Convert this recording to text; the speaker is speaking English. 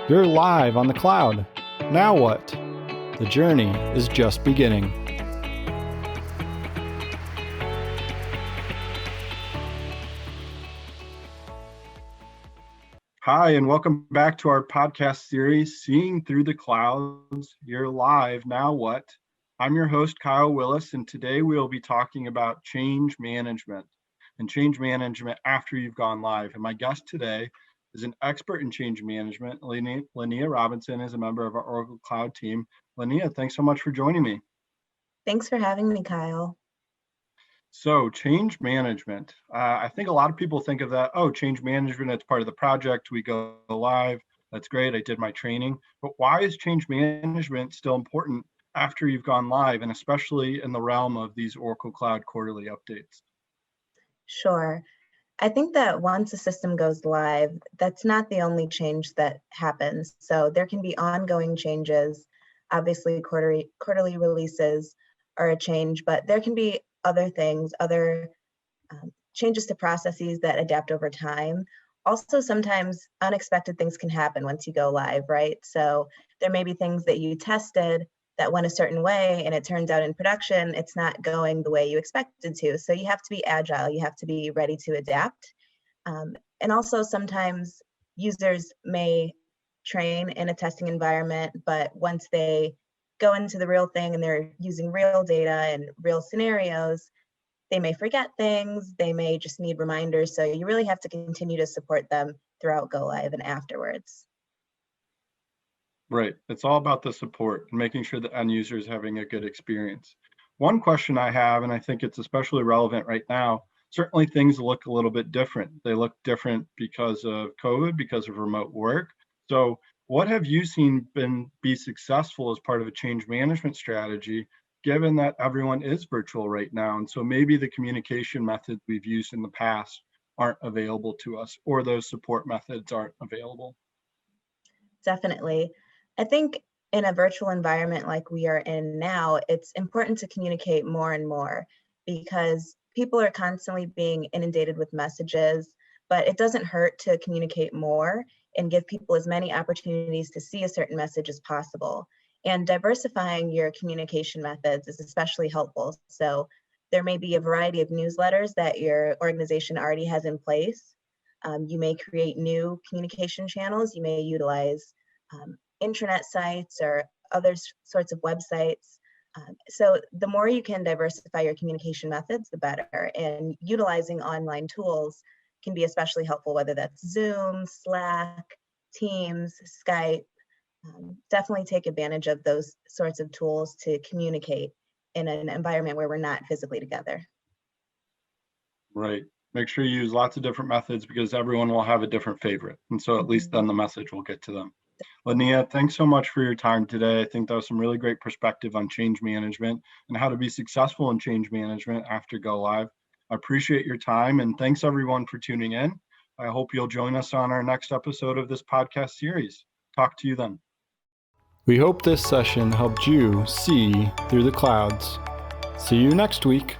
You're live on the cloud. Now what? The journey is just beginning. Hi, and welcome back to our podcast series, Seeing Through the Clouds. You're live. Now what? I'm your host, Kyle Willis, and today we'll be talking about change management and change management after you've gone live. And my guest today is an expert in change management. Lania Robinson is a member of our Oracle Cloud team. Lania, thanks so much for joining me. Thanks for having me, Kyle. So change management, I think a lot of people think of that, change management, it's part of the project, we go live, that's great, I did my training. But why is change management still important after you've gone live, and especially in the realm of these Oracle Cloud quarterly updates? Sure. I think that once a system goes live, that's not the only change that happens. So there can be ongoing changes. Obviously, quarterly releases are a change, but there can be other things, other changes to processes that adapt over time. Also, sometimes unexpected things can happen once you go live, right? So there may be things that you tested that went a certain way, and it turns out in production, it's not going the way you expected to. So you have to be agile, you have to be ready to adapt. And also sometimes users may train in a testing environment, but once they go into the real thing and they're using real data and real scenarios, they may forget things, they may just need reminders. So you really have to continue to support them throughout go live and afterwards. Right. It's all about the support and making sure the end user is having a good experience. One question I have, and I think it's especially relevant right now, certainly things look a little bit different. They look different because of COVID, because of remote work. So what have you seen be successful as part of a change management strategy, given that everyone is virtual right now? And so maybe the communication methods we've used in the past aren't available to us, or those support methods aren't available. Definitely. I think in a virtual environment like we are in now, it's important to communicate more and more because people are constantly being inundated with messages, but it doesn't hurt to communicate more and give people as many opportunities to see a certain message as possible. And diversifying your communication methods is especially helpful. So there may be a variety of newsletters that your organization already has in place. You may create new communication channels. You may utilize intranet sites or other sorts of websites. So the more you can diversify your communication methods, the better. And utilizing online tools can be especially helpful, whether that's Zoom, Slack, Teams, Skype. Definitely take advantage of those sorts of tools to communicate in an environment where we're not physically together. Right. Make sure you use lots of different methods because everyone will have a different favorite. And so at least then the message will get to them. Lania, thanks so much for your time today. I think that was some really great perspective on change management and how to be successful in change management after go live. I appreciate your time, and thanks everyone for tuning in. I hope you'll join us on our next episode of this podcast series. Talk to you then. We hope this session helped you see through the clouds. See you next week.